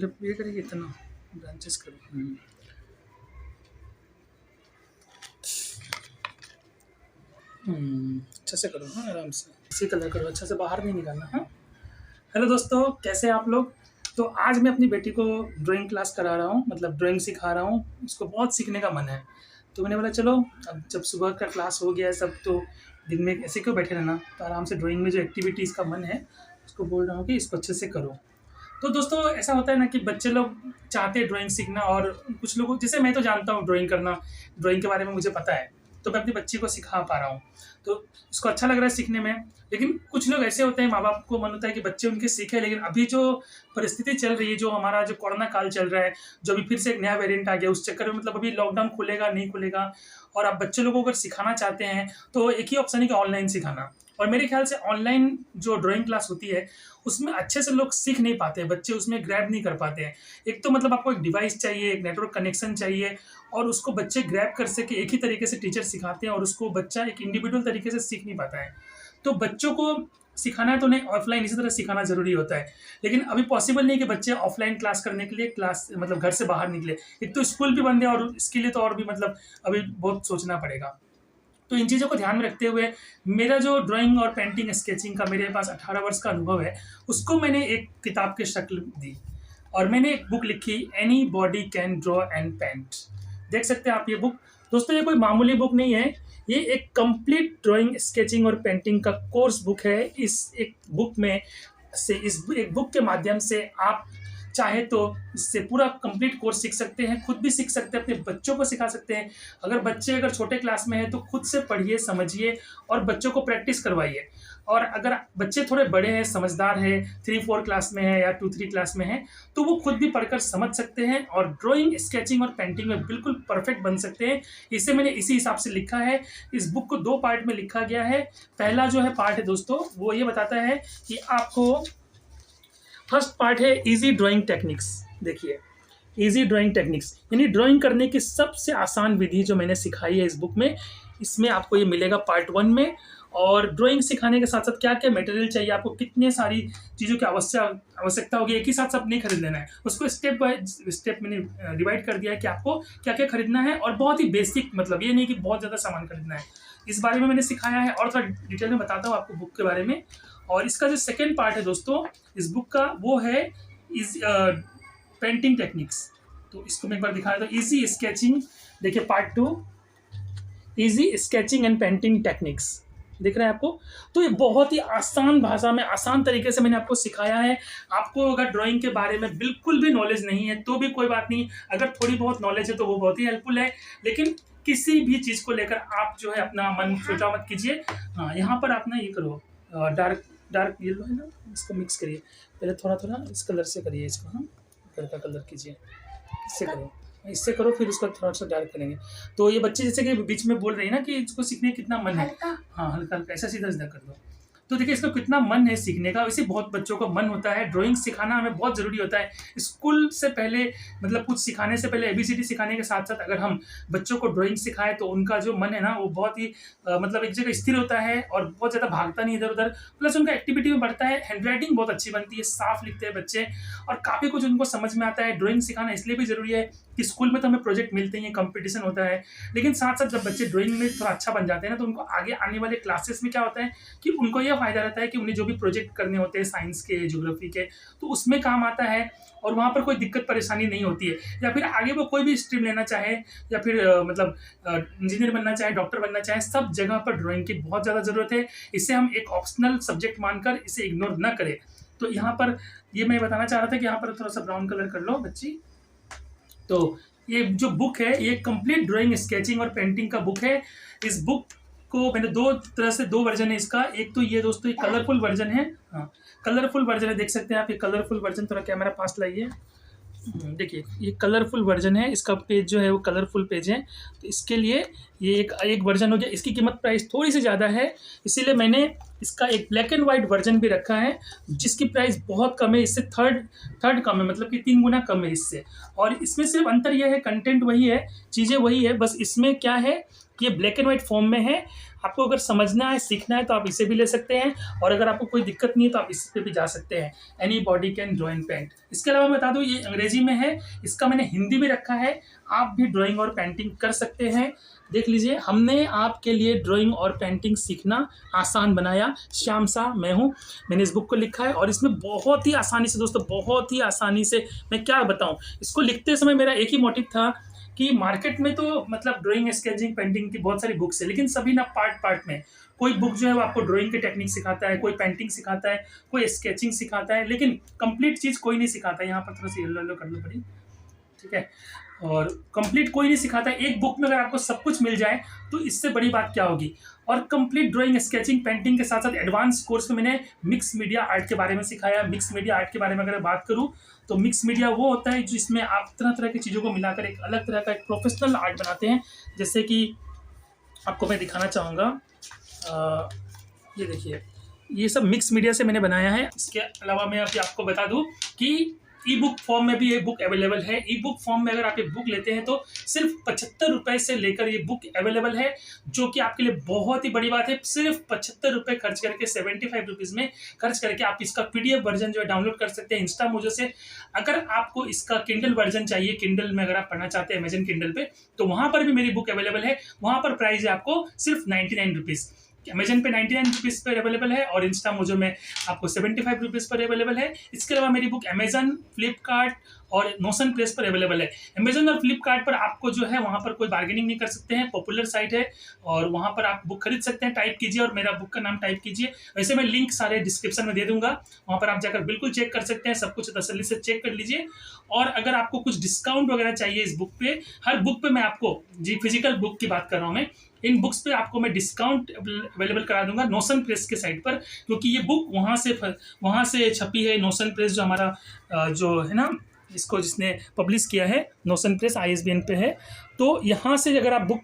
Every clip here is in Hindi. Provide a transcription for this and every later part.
ये करेंगे इतना ब्रांचेस करो। अच्छे से करो, हाँ आराम से, इसी कलर करो, अच्छा से बाहर नहीं निकालना। हाँ हेलो दोस्तों, कैसे हैं आप लोग। तो आज मैं अपनी बेटी को ड्राइंग क्लास करा रहा हूँ, मतलब ड्राइंग सिखा रहा हूँ। उसको बहुत सीखने का मन है, तो मैंने बोला चलो अब जब सुबह का क्लास हो गया है सब, तो दिन में ऐसे क्यों बैठे रहना, तो आराम से ड्राइंग में जो एक्टिविटीज़ का मन है उसको बोल रहा हूँ कि इसको अच्छे से करो। तो दोस्तों ऐसा होता है ना कि बच्चे लोग चाहते हैं ड्राइंग सीखना, और कुछ लोगों जैसे मैं तो जानता हूँ ड्राइंग करना, ड्राइंग के बारे में मुझे पता है, तो मैं अपनी बच्ची को सिखा पा रहा हूँ, तो उसको अच्छा लग रहा है सीखने में। लेकिन कुछ लोग ऐसे होते हैं, माँ बाप को मन होता है कि बच्चे उनके सीखे, लेकिन अभी जो परिस्थिति चल रही है, जो हमारा जो कोरोना काल चल रहा है, जो अभी फिर से एक नया वेरिएंट आ गया, उस चक्कर में मतलब अभी लॉकडाउन खुलेगा नहीं खुलेगा, और आप बच्चे लोगों को अगर सिखाना चाहते हैं तो एक ही ऑप्शन है कि ऑनलाइन सिखाना। और मेरे ख्याल से ऑनलाइन जो ड्राइंग क्लास होती है उसमें अच्छे से लोग सीख नहीं पाते हैं, बच्चे उसमें ग्रैब नहीं कर पाते हैं। एक तो मतलब आपको एक डिवाइस चाहिए, एक नेटवर्क कनेक्शन चाहिए, और उसको बच्चे ग्रैब कर सके। एक ही तरीके से टीचर सिखाते हैं और उसको बच्चा एक इंडिविजुअल तरीके से सीख नहीं पाता है। तो बच्चों को सिखाना है तो उन्हें ऑफलाइन इसी तरह सिखाना ज़रूरी होता है। लेकिन अभी पॉसिबल नहीं कि बच्चे ऑफलाइन क्लास करने के लिए क्लास मतलब घर से बाहर निकले। एक तो स्कूल भी बंद है, और इसके लिए तो और भी मतलब अभी बहुत सोचना पड़ेगा। तो इन चीज़ों को ध्यान में रखते हुए मेरा जो ड्राइंग और पेंटिंग स्केचिंग का मेरे पास 18 वर्ष का अनुभव है, उसको मैंने एक किताब के शक्ल दी, और मैंने एक बुक लिखी, anybody can draw and paint. देख सकते हैं आप ये बुक। दोस्तों ये कोई मामूली बुक नहीं है, ये एक कंप्लीट ड्राइंग स्केचिंग और पेंटिंग का कोर्स बुक है। इस एक बुक में से इस एक बुक के माध्यम से आप चाहे तो इससे पूरा कंप्लीट कोर्स सीख सकते हैं, खुद भी सीख सकते हैं, अपने बच्चों को सिखा सकते हैं। अगर बच्चे अगर छोटे क्लास में हैं तो खुद से पढ़िए, समझिए और बच्चों को प्रैक्टिस करवाइए। और अगर बच्चे थोड़े बड़े हैं, समझदार हैं, 3-4 क्लास में है या 2-3 क्लास में है, तो वो खुद भी पढ़कर समझ सकते हैं और ड्राइंग, स्केचिंग और पेंटिंग में बिल्कुल परफेक्ट बन सकते हैं। इसे मैंने इसी हिसाब से लिखा है। इस बुक को 2 पार्ट में लिखा गया है। पहला जो है पार्ट है दोस्तों, वो ये बताता है कि आपको फर्स्ट पार्ट है इजी ड्राइंग टेक्निक्स। देखिए इजी ड्राइंग टेक्निक्स यानी ड्राइंग करने की सबसे आसान विधि जो मैंने सिखाई है इस बुक में, इसमें आपको ये मिलेगा पार्ट 1 में। और ड्राइंग सिखाने के साथ साथ क्या क्या मटेरियल चाहिए, आपको कितने सारी चीज़ों की आवश्यकता होगी, एक ही साथ सब नहीं खरीद लेना है, उसको स्टेप बाय स्टेप मैंने डिवाइड कर दिया है कि आपको क्या क्या खरीदना है। और बहुत ही बेसिक, मतलब ये नहीं कि बहुत ज़्यादा सामान खरीदना है, इस बारे में मैंने सिखाया है। और थोड़ा डिटेल में बताता हूँ आपको बुक के बारे में। और इसका जो सेकेंड पार्ट है दोस्तों इस बुक का, वो है इज पेंटिंग टेक्निक्स। तो इसको मैं एक बार दिखा देता हूँ। इजी स्केचिंग, देखिए part 2, easy sketching and painting techniques, दिख रहा है आपको। तो ये बहुत ही आसान भाषा में, आसान तरीके से मैंने आपको सिखाया है। आपको अगर ड्राइंग के बारे में बिल्कुल भी नॉलेज नहीं है तो भी कोई बात नहीं, अगर थोड़ी बहुत नॉलेज है तो वो बहुत ही हेल्पफुल है। लेकिन किसी भी चीज़ को लेकर आप जो है अपना मन सोचा मत कीजिए। हाँ यहाँ पर आप ना ये करो, डार्क येलो है ना, इसको मिक्स करिए पहले, थोड़ा थोड़ा इस कलर से करिए इसको। हाँ घर का कलर कीजिए, इससे करो, इससे करो, फिर उसका थोड़ा सा डार्क करेंगे। तो ये बच्चे जैसे कि बीच में बोल रही है ना कि इसको सीखने कितना मन है, हाँ हल्का हल्का ऐसा सीधा सीधा कर दो। तो देखिए इसका कितना मन है सीखने का। वैसे बहुत बच्चों को मन होता है, ड्राइंग सिखाना हमें बहुत ज़रूरी होता है। स्कूल से पहले मतलब कुछ सिखाने से पहले ABCD सिखाने के साथ साथ अगर हम बच्चों को ड्राइंग सिखाएं तो उनका जो मन है ना वो बहुत ही मतलब एक जगह स्थिर होता है और बहुत ज़्यादा भागता नहीं इधर उधर, प्लस उनका एक्टिविटी में बढ़ता है, हैंडराइटिंग बहुत अच्छी बनती है, साफ लिखते हैं बच्चे और काफ़ी कुछ उनको समझ में आता है। ड्राइंग सिखाना इसलिए भी ज़रूरी है कि स्कूल में तो हमें प्रोजेक्ट मिलते ही हैं, कंपटीशन होता है, लेकिन साथ साथ जब बच्चे ड्राइंग में थोड़ा अच्छा बन जाते हैं ना तो उनको आगे आने वाले क्लासेस में क्या होता है कि उनको यह फायदा रहता है कि उन्हें जो भी प्रोजेक्ट करने होते हैं साइंस के, ज्योग्राफी के, तो उसमें काम आता है और वहाँ पर कोई दिक्कत परेशानी नहीं होती है। या फिर आगे वो कोई भी स्ट्रीम लेना चाहे या फिर मतलब इंजीनियर बनना चाहे, डॉक्टर बनना चाहे, सब जगह पर ड्राइंग की बहुत ज़्यादा ज़रूरत है। इसे हम एक ऑप्शनल सब्जेक्ट मानकर इसे इग्नोर न करें। तो यहाँ पर ये मैं बताना चाह रहा था कि यहाँ पर थोड़ा सा ब्राउन कलर कर लो बच्ची। तो ये जो बुक है ये कंप्लीट ड्राइंग, स्केचिंग और पेंटिंग का बुक है। इस बुक को मैंने दो वर्जन है इसका। एक तो ये दोस्तों ये कलरफुल वर्जन है, हाँ कलरफुल वर्जन है, देख सकते हैं आप ये कलरफुल वर्जन। थोड़ा कैमरा पास लाइए, देखिए ये कलरफुल वर्जन है, इसका पेज जो है वो कलरफुल पेज है। तो इसके लिए ये एक वर्जन हो गया। इसकी कीमत प्राइस थोड़ी सी ज़्यादा है, इसीलिए मैंने इसका एक ब्लैक एंड वाइट वर्जन भी रखा है जिसकी प्राइस बहुत कम है, इससे थर्ड कम है, मतलब कि 3 गुना कम है इससे। और इसमें सिर्फ अंतर यह है, कंटेंट वही है, चीज़ें वही है, बस इसमें क्या है कि ये ब्लैक एंड वाइट फॉर्म में है। आपको अगर समझना है, सीखना है तो आप इसे भी ले सकते हैं, और अगर आपको कोई दिक्कत नहीं है तो आप इस पे भी जा सकते हैं। Anybody can draw and paint. इसके अलावा मैं बता दूँ ये अंग्रेजी में है, इसका मैंने हिंदी में रखा है, आप भी ड्राइंग और पेंटिंग कर सकते हैं। देख लीजिए, हमने आपके लिए ड्राइंग और पेंटिंग सीखना आसान बनाया। श्याम शाह मैं हूँ, मैंने इस बुक को लिखा है और इसमें बहुत ही आसानी से दोस्तों, बहुत ही आसानी से, मैं क्या बताऊँ, इसको लिखते समय मेरा एक ही मोटिव था कि मार्केट में तो मतलब ड्राइंग, स्केचिंग, पेंटिंग की बहुत सारी बुक्स है, लेकिन सभी ना पार्ट पार्ट में। कोई बुक जो है वो आपको ड्राइंग की टेक्निक सिखाता है, कोई पेंटिंग सिखाता है, कोई स्केचिंग सिखाता है, लेकिन कंप्लीट चीज़ कोई नहीं सिखाता है। यहाँ पर थोड़ा सा येलो येलो करना पड़ी, ठीक है। और कंप्लीट कोई नहीं सिखाता है। एक बुक में अगर आपको सब कुछ मिल जाए तो इससे बड़ी बात क्या होगी। और कंप्लीट ड्राइंग, स्केचिंग, पेंटिंग के साथ साथ एडवांस कोर्स में मैंने मिक्स मीडिया आर्ट के बारे में सिखाया। मिक्स मीडिया आर्ट के बारे में अगर बात करूं तो मिक्स मीडिया वो होता है जिसमें आप तरह तरह की चीज़ों को मिलाकर एक अलग तरह का एक प्रोफेशनल आर्ट बनाते हैं। जैसे कि आपको मैं दिखाना चाहूँगा, ये देखिए, ये सब मिक्स मीडिया से मैंने बनाया है। इसके अलावा मैं अभी आपको बता दूं कि ई बुक फॉर्म में भी ये बुक अवेलेबल है। ई बुक फॉर्म में अगर आप ये बुक लेते हैं तो सिर्फ 75 रुपये से लेकर ये बुक अवेलेबल है, जो कि आपके लिए बहुत ही बड़ी बात है। सिर्फ 75 रुपये खर्च करके, 75 रुपीज़ में खर्च करके आप इसका PDF वर्जन जो है डाउनलोड कर सकते हैं इंस्टा मोजो से। अगर आपको इसका किंडल वर्जन चाहिए, किंडल में अगर आप पढ़ना चाहते हैं अमेजन किंडल पे, तो वहाँ पर भी मेरी बुक अवेलेबल है। वहाँ पर प्राइस है आपको सिर्फ 99 रुपीज़। अमेजन पे 99 रुपीज़ पर अवेलेबल है और इंस्टा मोजो में आपको 75 रुपीज़ पर अवेलेबल है। इसके अलावा मेरी बुक अमेजन, फ्लिपकार्ट और नोशन प्रेस पर अवेलेबल है। अमेजन और फ्लिपकार्ट पर आपको जो है वहाँ पर कोई बार्गेनिंग नहीं कर सकते हैं, पॉपुलर साइट है और वहाँ पर आप बुक खरीद सकते हैं। टाइप कीजिए और मेरा बुक का नाम टाइप कीजिए। वैसे मैं लिंक सारे डिस्क्रिप्शन में दे दूंगा, वहाँ पर आप जाकर बिल्कुल चेक कर सकते हैं, सब कुछ तसल्ली से चेक कर लीजिए। और अगर आपको कुछ डिस्काउंट वगैरह चाहिए इस बुक पे, हर बुक पे मैं आपको, जी फिजिकल बुक की बात कर रहा हूँ मैं, इन बुक्स पे आपको मैं डिस्काउंट अवेलेबल करा दूंगा नोशन प्रेस के साइट पर, क्योंकि ये बुक वहाँ से छपी है। नोशन प्रेस जो हमारा जो है ना, इसको जिसने पब्लिश किया है, नोशन प्रेस ISBN पे है। तो यहाँ से अगर आप बुक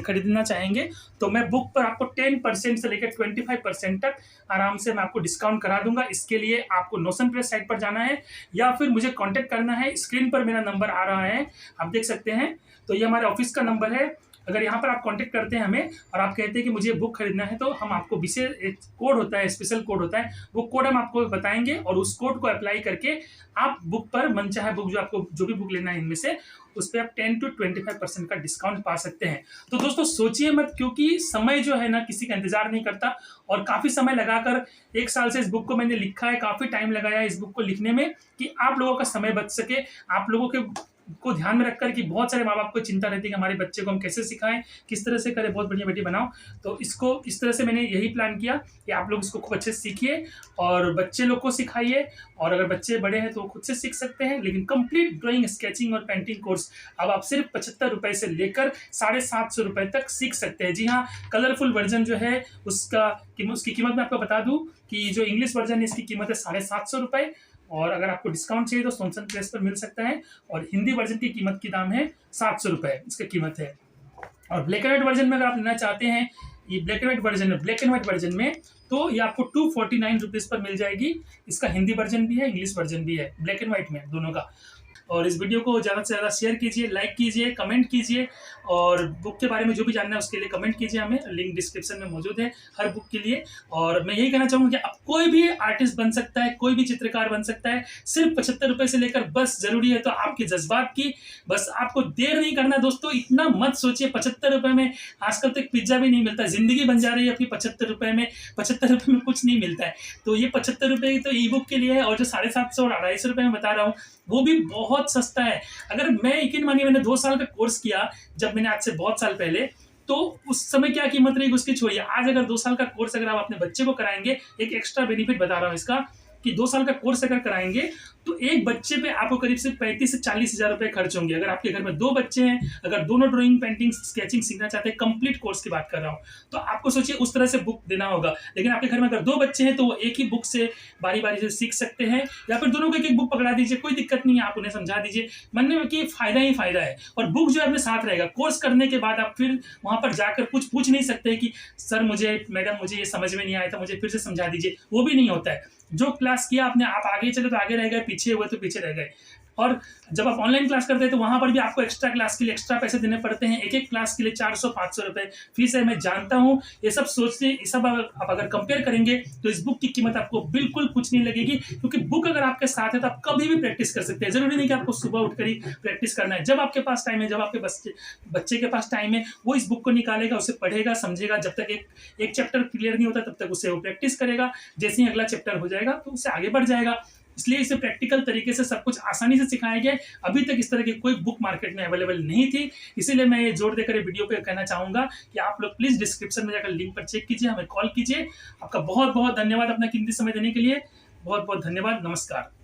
खरीदना चाहेंगे तो मैं बुक पर आपको 10% से लेकर 25% तक आराम से मैं आपको डिस्काउंट करा दूंगा। इसके लिए आपको नोशन प्रेस साइट पर जाना है या फिर मुझे कांटेक्ट करना है। स्क्रीन पर मेरा नंबर आ रहा है, आप देख सकते हैं। तो ये हमारे ऑफिस का नंबर है। अगर यहाँ पर आप कांटेक्ट करते हैं हमें और आप कहते हैं कि मुझे बुक खरीदना है, तो हम आपको विशेष एक कोड होता है, स्पेशल कोड होता है, वो कोड हम आपको बताएंगे और उस कोड को अप्लाई करके आप बुक पर मनचाहे बुक, जो आपको जो भी बुक लेना है इनमें से, उस पर आप 10 to 25% का डिस्काउंट पा सकते हैं। तो दोस्तों सोचिए मत, क्योंकि समय जो है ना किसी का इंतजार नहीं करता। और काफ़ी समय लगाकर 1 साल से इस बुक को मैंने लिखा है, काफ़ी टाइम लगाया है इस बुक को लिखने में कि आप लोगों का समय बच सके। आप लोगों के को ध्यान में रखकर कि बहुत सारे माँ बाप को चिंता रहती है कि हमारे बच्चे को हम कैसे सिखाएं, किस तरह से करें, बहुत बढ़िया बेटी बनाओ। तो इसको इस तरह से मैंने यही प्लान किया कि आप लोग इसको खूब अच्छे से सीखिए और बच्चे लोग को सिखाइए। और अगर बच्चे बड़े हैं तो खुद से सीख सकते हैं, लेकिन कंप्लीट ड्राइंग, स्केचिंग और पेंटिंग कोर्स अब आप सिर्फ 75 रुपये से लेकर 750 रुपये तक सीख सकते हैं। जी हाँ, कलरफुल वर्जन जो है उसकी कीमत मैं आपको बता दूँ कि जो इंग्लिश वर्जन है इसकी कीमत है 750 रुपये, और अगर आपको डिस्काउंट चाहिए तो नोशन प्रेस पर मिल सकता है। और हिंदी वर्जन की कीमत की दाम है 700 रुपये, इसका कीमत है। और ब्लैक एंड व्हाइट वर्जन में अगर आप लेना चाहते हैं, ये ब्लैक एंड व्हाइट वर्जन में तो ये आपको 249 रुपीज़ पर मिल जाएगी। इसका हिंदी वर्जन भी है, इंग्लिश वर्जन भी है, ब्लैक एंड व्हाइट में दोनों का। और इस वीडियो को ज़्यादा से ज़्यादा शेयर कीजिए, लाइक कीजिए, कमेंट कीजिए, और बुक के बारे में जो भी जानना है उसके लिए कमेंट कीजिए हमें, लिंक डिस्क्रिप्शन में मौजूद है हर बुक के लिए। और मैं यही कहना चाहूँगा कि अब कोई भी आर्टिस्ट बन सकता है, कोई भी चित्रकार बन सकता है, सिर्फ 75 रुपये से लेकर। बस ज़रूरी है तो आपके जज्बात की, बस आपको देर नहीं करना दोस्तों। इतना मत सोचिए 75 रुपये में, आजकल तो एक पिज्ज़ा भी नहीं मिलता, ज़िंदगी बन जा रही है अपनी 75 रुपये में। 75 रुपये में कुछ नहीं मिलता है। तो ये 75 रुपये तो ई बुक के लिए है, और जो 750 और 250 रुपये में बता रहा हूँ वो भी बहुत सस्ता है। अगर मैं यकीन मानिए, मैंने 2 साल का कोर्स किया जब मैंने, आज से बहुत साल पहले, तो उस समय क्या कीमत रही उसकी छोड़िए। आज अगर 2 साल का कोर्स अगर आप अपने बच्चे को कराएंगे, एक एक्स्ट्रा बेनिफिट बता रहा हूँ इसका, कि 2 साल का कोर्स अगर कराएंगे तो एक बच्चे पे आपको करीब से 35 से 40 हज़ार रुपये खर्च होंगे। अगर आपके घर में 2 बच्चे हैं, अगर दोनों ड्राइंग, पेंटिंग, स्केचिंग सीखना चाहते हैं, कंप्लीट कोर्स की बात कर रहा हूँ, तो आपको सोचिए उस तरह से बुक देना होगा। लेकिन आपके घर में अगर 2 बच्चे हैं तो वो एक ही बुक से बारी बारी से सीख सकते हैं, या फिर दोनों को एक बुक पकड़ा दीजिए, कोई दिक्कत नहीं है, आप उन्हें समझा दीजिए। मानने में कि फ़ायदा ही फ़ायदा है। और बुक जो है अपने साथ रहेगा। कोर्स करने के बाद आप फिर वहाँ पर जाकर कुछ पूछ नहीं सकते कि सर मैडम मुझे ये समझ में नहीं आया था, मुझे फिर से समझा दीजिए, वो भी नहीं होता है। जो क्लास किया आपने, आप आगे चले तो आगे रह गए, पीछे हुए तो पीछे रह गए। और जब आप ऑनलाइन क्लास करते हैं तो वहाँ पर भी आपको एक्स्ट्रा क्लास के लिए एक्स्ट्रा पैसे देने पड़ते हैं। एक-एक क्लास के लिए 400-500 रुपए फीस है, मैं जानता हूँ। ये सब सोचते ये सब आप अगर कंपेयर करेंगे तो इस बुक की कीमत आपको बिल्कुल कुछ नहीं लगेगी, क्योंकि बुक अगर आपके साथ है तो आप कभी भी प्रैक्टिस कर सकते हैं। ज़रूरी नहीं कि आपको सुबह उठकर ही प्रैक्टिस करना है। जब आपके पास टाइम है, जब आपके बच्चे के पास टाइम है, वो इस बुक को निकालेगा, उसे पढ़ेगा, समझेगा। जब तक एक चैप्टर क्लियर नहीं होता तब तक उसे वो प्रैक्टिस करेगा। जैसे ही अगला चैप्टर हो जाएगा तो उससे आगे बढ़ जाएगा। इसलिए इसे प्रैक्टिकल तरीके से सब कुछ आसानी से सिखाया गया है। अभी तक इस तरह की कोई बुक मार्केट में अवेलेबल नहीं थी। इसीलिए मैं ये जोर देकर ये वीडियो पे कहना चाहूँगा कि आप लोग प्लीज़ डिस्क्रिप्शन में जाकर लिंक पर चेक कीजिए, हमें कॉल कीजिए। आपका बहुत-बहुत धन्यवाद अपना कीमती समय देने के लिए। बहुत-बहुत धन्यवाद। नमस्कार।